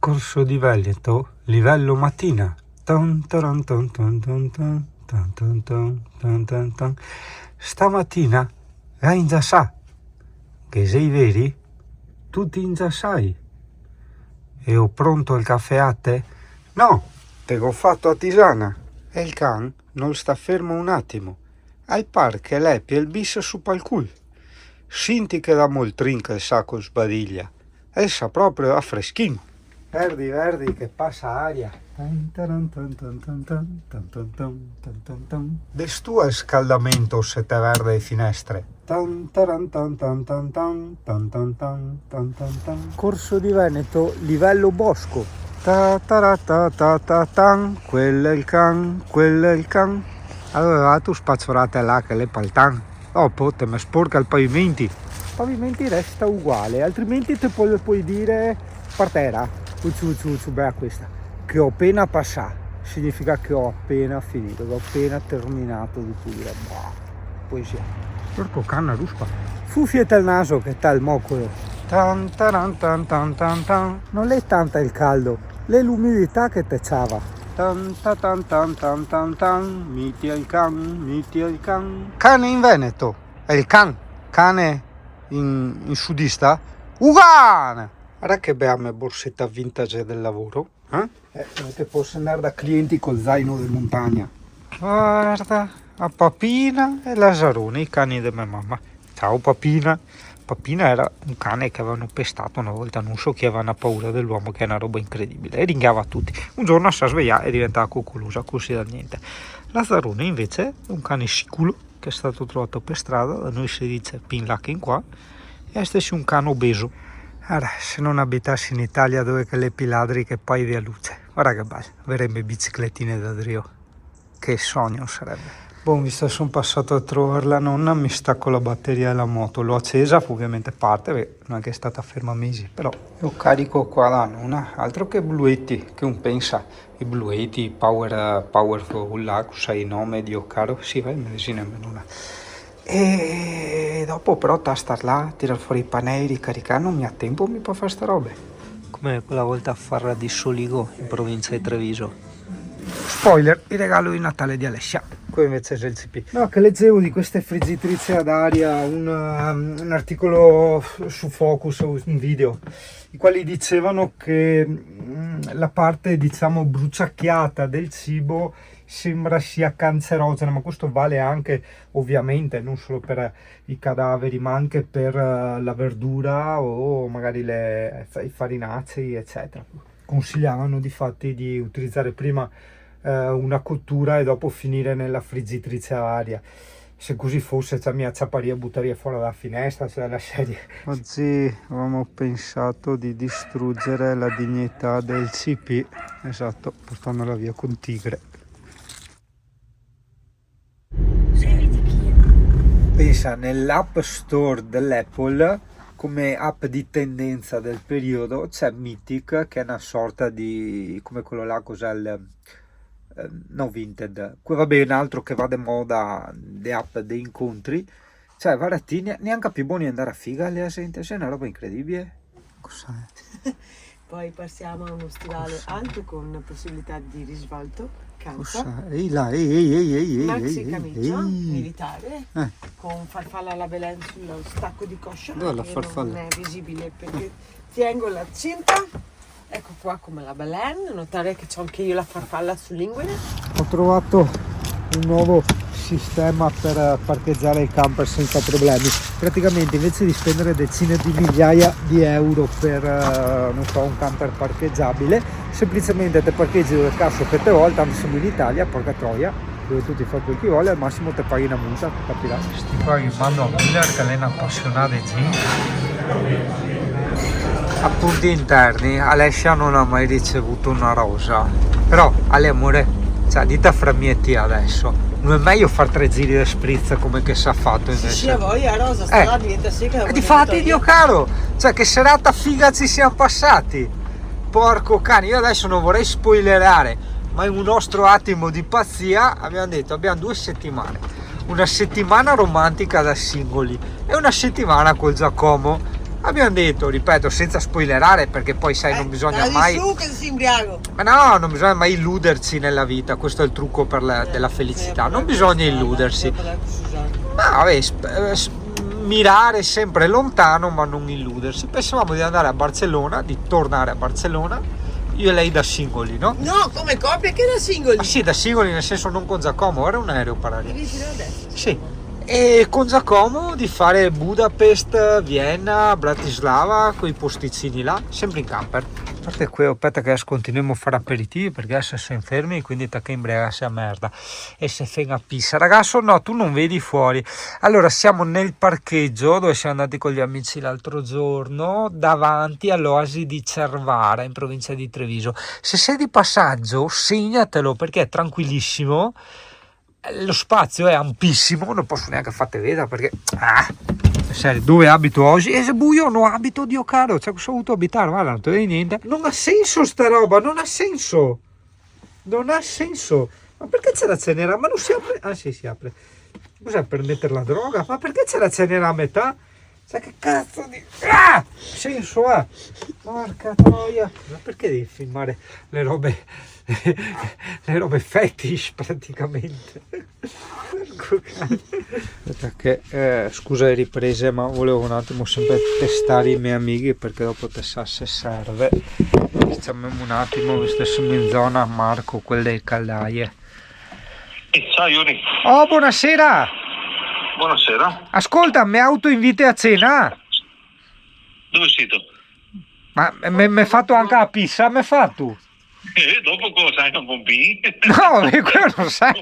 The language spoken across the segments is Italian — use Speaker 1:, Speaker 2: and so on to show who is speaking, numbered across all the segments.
Speaker 1: Corso di Veneto, livello mattina. Ton, taran, ton, ton, ton, ton, ton, ton, ton, ton, ton, ton. Stamattina hai già sa che sei veri? Tutti già sai. E ho pronto il caffè a te? No, te l'ho fatto a tisana. E il can non sta fermo un attimo. Al par che l'epie il bis su pal cul. Senti che da molt trinca il sacco sbadiglia. E sa proprio a freschino. Verdi, verdi, che passa aria. Des tu il scaldamento se te verde le finestre. Corso di Veneto, livello bosco. Quello è il can, quello è il can. Allora tu spazzolate là che le paltan. Dopo te mi sporca il pavimenti. Il pavimenti resta uguale, altrimenti te puoi dire partera. Beh, questa che ho appena passato significa che ho appena finito, che ho appena terminato di pulire. Poesia. Porco canna ruspa. Fuffietta il naso che tal moccolo. Non è tanta il caldo, è l'umidità che te ciava. Miti al can. Cane in Veneto è il can. Cane in sudista Ugana. Guarda che bella borsetta vintage del lavoro, che posso andare da clienti col zaino di montagna. Guarda, a Papina e Lazzarone, i cani di mia mamma. Ciao Papina. Papina era un cane che avevano pestato una volta, non so chi aveva una paura dell'uomo, che è una roba incredibile, e ringhiava tutti. Un giorno si sveglia e diventava coccolosa, così da niente. Lazzarone invece è un cane siculo che è stato trovato per strada, da noi si dice pinlacking qua, e è stesso un cane obeso. Allora, se non abitassi in Italia dove che le piladri che poi via luce, guarda che bello, avremmo biciclettine da Drio, che sogno sarebbe. Boh, visto che sono passato a trovare la nonna, mi stacco la batteria della moto, l'ho accesa, ovviamente parte, perché non è che è stata ferma mesi, però lo carico qua da nonna, altro che bluetti, che un pensa, i bluetti, powerful, là, sai il nome, Dio caro, sì, vai, medicina nonna. E dopo però star là, tirar fuori i pannelli, ricaricare, non mi ha tempo, mi può fare sta robe. Come quella volta a Farra di Soligo, in provincia di Treviso. Spoiler, il regalo di Natale di Alessia. Qui invece c'è il CP. No, che leggevo di queste friggitrici ad aria, un articolo su Focus, un video, i quali dicevano che la parte, diciamo, bruciacchiata del cibo sembra sia cancerogena, ma questo vale anche ovviamente non solo per i cadaveri, ma anche per la verdura o magari i farinacei, eccetera. Consigliavano difatti di utilizzare prima una cottura e dopo finire nella friggitrice a aria. Se così fosse, mi acciapparia, buttaria fuori dalla finestra, cioè la serie. Oggi avevamo pensato di distruggere la dignità del CP, esatto, portandola via con Tigre. Pensa, nell'app store dell'Apple, come app di tendenza del periodo, c'è Mythic, che è una sorta di, come quello là, cos'è no, Vinted, qui va bene, un altro che va di moda, di app dei incontri, cioè guardati, neanche più buoni andare a figa le gente, c'è una roba incredibile. Cos'è?
Speaker 2: Poi passiamo a uno stivale anche con possibilità di risvolto, calza,
Speaker 1: Ehi là, ehi,
Speaker 2: maxi camicia militare con farfalla alla Belen sullo stacco di coscia,
Speaker 1: dove la
Speaker 2: che
Speaker 1: farfalla?
Speaker 2: non è visibile perché tengo la cinta. Ecco qua come la Belen, notare che c'ho anche io la farfalla sull'inguine.
Speaker 1: Ho trovato un nuovo sistema per parcheggiare il camper senza problemi. Praticamente invece di spendere decine di migliaia di euro per non so, un camper parcheggiabile, semplicemente te parcheggi dove cazzo che te vuoi, tanto siamo in Italia, porca troia, dove tu ti fai quel che vuole, al massimo te paghi una multa, capirai. Sti qua che vanno a Miller, che lei è appassionata di gin. A punti interni, Alessia non ha mai ricevuto una rosa, però all'amore, cioè dita fra mie tia adesso, non è meglio fare 3 giri di spritz come che si è fatto invece?
Speaker 2: Sì, a voi a rosa, sta là diventa secca.
Speaker 1: Difatti, Dio caro, cioè che serata figa ci siamo passati, porco cane. Io adesso non vorrei spoilerare, ma in un nostro attimo di pazzia abbiamo detto, abbiamo 2 settimane, una settimana romantica da singoli e una settimana col Giacomo. Abbiamo detto, ripeto, senza spoilerare, perché poi sai, non bisogna mai...
Speaker 2: su che si imbriaco.
Speaker 1: Ma no, non bisogna mai illudersi nella vita, questo è il trucco della felicità, non bisogna illudersi. Ma vabbè, mirare sempre lontano ma non illudersi. Pensavamo di andare a Barcellona, di tornare a Barcellona, io e lei da singoli, no?
Speaker 2: No, come coppia che da singoli.
Speaker 1: Ah sì, da singoli nel senso non con Giacomo, era un aereo parallelo.
Speaker 2: Vicino adesso.
Speaker 1: Sì. E con Giacomo di fare Budapest, Vienna, Bratislava, quei posticini là, sempre in camper. A parte qui, aspetta che adesso continuiamo a fare aperitivi perché adesso siamo fermi, quindi tacca imbriagarsi a merda e se fega pissa. Ragazzo, no, tu non vedi fuori. Allora, siamo nel parcheggio dove siamo andati con gli amici l'altro giorno, davanti all'Oasi di Cervara, in provincia di Treviso. Se sei di passaggio, segnatelo perché è tranquillissimo. Lo spazio è ampissimo, non posso neanche farti vedere perché serio, dove abito oggi? E se buio non abito, Dio caro, cioè cosa ho avuto abitare, guarda, non ti vedi niente, non ha senso sta roba, non ha senso, ma perché c'è la cenera? Ma non si apre, ah sì, si apre, cos'è, per mettere la droga? Ma perché c'è la cenera a metà? Cioè che cazzo di senso ha? Porca troia, ma perché devi filmare le robe fetish praticamente? Perché scusa le riprese, ma volevo un attimo sempre testare i miei amici perché dopo te sa se serve. Diciamo un attimo, visto che siamo in zona Marco, quelle caldaie.
Speaker 3: Ciao Yuri.
Speaker 1: Oh, buonasera.
Speaker 3: Buonasera.
Speaker 1: Ascolta, mi autoinviti a cena?
Speaker 3: Dove siete?
Speaker 1: Ma mi hai fatto anche la pizza? Mi hai fatto?
Speaker 3: Dopo cosa? Hai un pompino?
Speaker 1: No, quello non sai.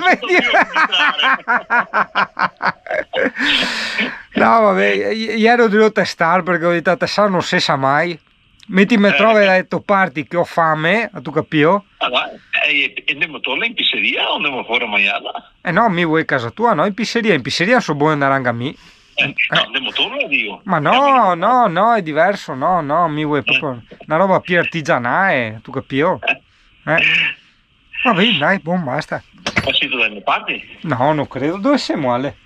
Speaker 1: No, vabbè, ieri ho dovuto testare perché ho detto, te sa, non si sa mai. Metti mi trovi e hai detto parti che ho fame, tu capito?
Speaker 3: Andiamo tornare in pizzeria o andiamo fuori a mangiare?
Speaker 1: No, mi vuoi a casa tua, no? In pizzeria sono buono andare anche a me.
Speaker 3: No, andiamo tornare, dico.
Speaker 1: Ma no, è diverso, no, mi vuoi proprio una roba più artigianale, tu capito? Va bene, dai, buon, basta.
Speaker 3: Ma siete dalle parti?
Speaker 1: No, non credo. Dove siamo, Ale?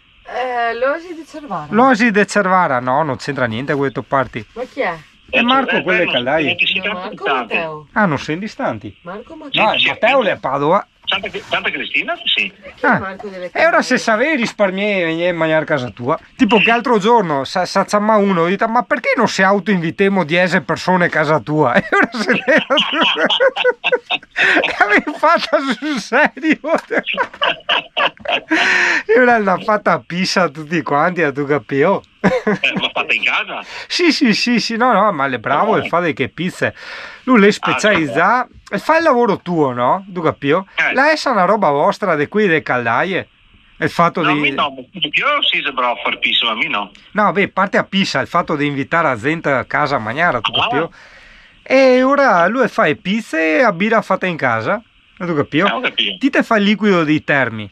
Speaker 2: L'Oasi di Cervara.
Speaker 1: L'Oasi di Cervara, no, non c'entra niente con queste parti.
Speaker 2: Ma chi è?
Speaker 1: E Marco, quelle caldaie.
Speaker 2: No, Marco Matteo.
Speaker 1: Ah, non sei distanti?
Speaker 2: Marco Matteo.
Speaker 1: No, Matteo è a Padova.
Speaker 3: Santa Cristina? Sì.
Speaker 2: Marco delle
Speaker 1: E ora se sapevi risparmiare e venire a mangiare a casa tua. Tipo che altro giorno sa uno dice, ma perché non si autoinvitiamo 10 persone a casa tua? E ora se ne che avevi fatta sul serio. E ora l'ha fatta a pizza a tutti quanti, tu capito?
Speaker 3: Ma fatta in casa?
Speaker 1: Sì, no, ma è bravo e fa delle che pizze. Lui le specializza e fa il lavoro tuo, no? Tu capito? La è una roba vostra di qui delle caldaie. Il fatto
Speaker 3: No,
Speaker 1: di...
Speaker 3: mi no, io sì se bravo a fare pizza, ma mi no.
Speaker 1: No, beh, parte a pizza, il fatto di invitare la gente a casa a mangiare, tu capito? E ora lui fa le pizze a birra fatta in casa, tu capito?
Speaker 3: Ho capito.
Speaker 1: Ti te fa il liquido dei termi.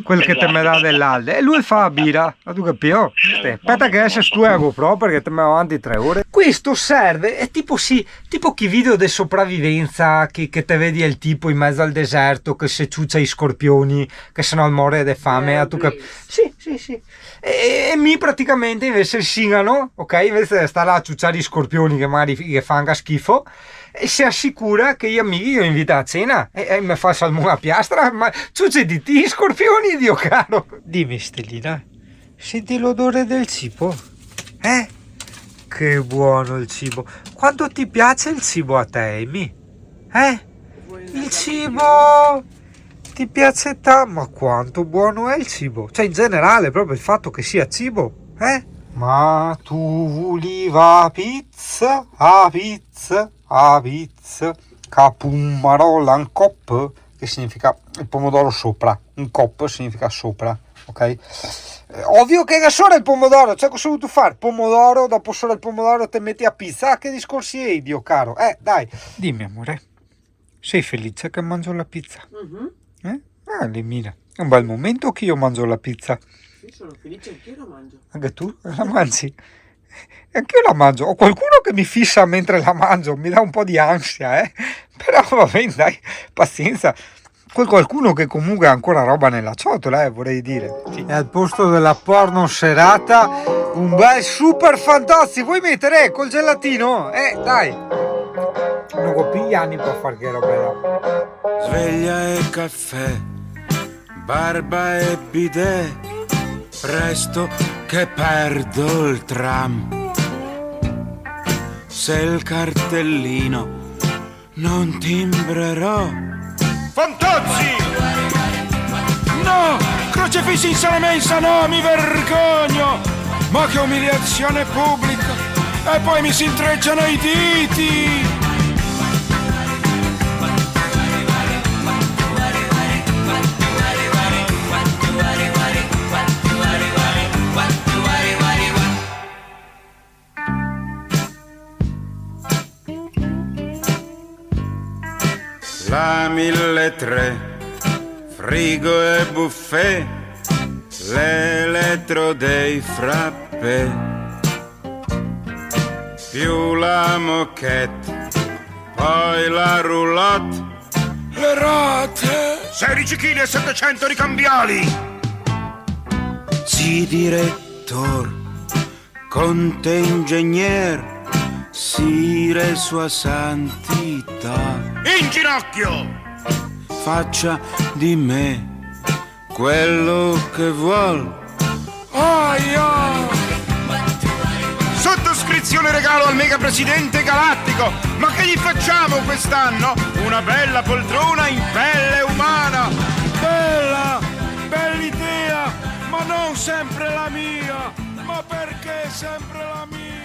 Speaker 1: Quel che te me dà dell'alde e lui fa la birra, tu capito? Aspetta che adesso tu a GoPro perché te me avanti 3 ore. Questo serve, è tipo chi video di sopravvivenza che te vedi il tipo in mezzo al deserto che se ciuccia i scorpioni che se no muore di fame, tu capi? Sì. E mi praticamente invece singano, ok? Invece di stare a ciucciare i scorpioni che magari che fanno schifo, e si assicura che gli amici io invito a cena e mi fa salmone a piastra, ma ciucci di ti scorpioni, Dio caro. Dimmi Stellina, senti l'odore del cibo? Che buono il cibo. Quanto ti piace il cibo a te, Amy? Il cibo ti piace tanto? Ma quanto buono è il cibo? Cioè in generale proprio il fatto che sia cibo, Ma tu volevi pizza, capumarola un cop, che significa il pomodoro sopra, un cop significa sopra, ok? Ovvio che era solo il pomodoro, cioè cosa hai voluto fare? Pomodoro, dopo solo il pomodoro te metti a pizza, che discorsi hai, Dio caro? Dai, dimmi amore, sei felice che mangio la pizza? Mira, è un bel momento che io mangio la pizza.
Speaker 2: Io sono felice, anch'io la mangio.
Speaker 1: Anche tu la mangi? Anch'io la mangio. Ho qualcuno che mi fissa mentre la mangio, mi dà un po' di ansia, Però va bene, dai, pazienza. qualcuno che comunque ha ancora roba nella ciotola, vorrei dire. E al posto della porno serata, un bel super fantastico. Vuoi mettere col gelatino? Dai. Non ho più gli anni per fare che roba là.
Speaker 4: Sveglia e caffè, barba e bidet, presto che perdo il tram. Se il cartellino non timbrerò. Fantozzi! No! Crocefissi in sala mensa, no, mi vergogno! Ma che umiliazione pubblica! E poi mi si intrecciano i diti! La 1003, frigo e buffet, l'elettro dei frappè, più la moquette, poi la roulotte, le rate, 16 kg e 700 ricambiali. Sì, direttor, conte ingegner, sire sua santità. In ginocchio! Faccia di me quello che vuol. Aia! Sottoscrizione regalo al mega presidente galattico. Ma che gli facciamo quest'anno? Una bella poltrona in pelle umana. Bella, bella idea, ma non sempre la mia. Ma perché sempre la mia?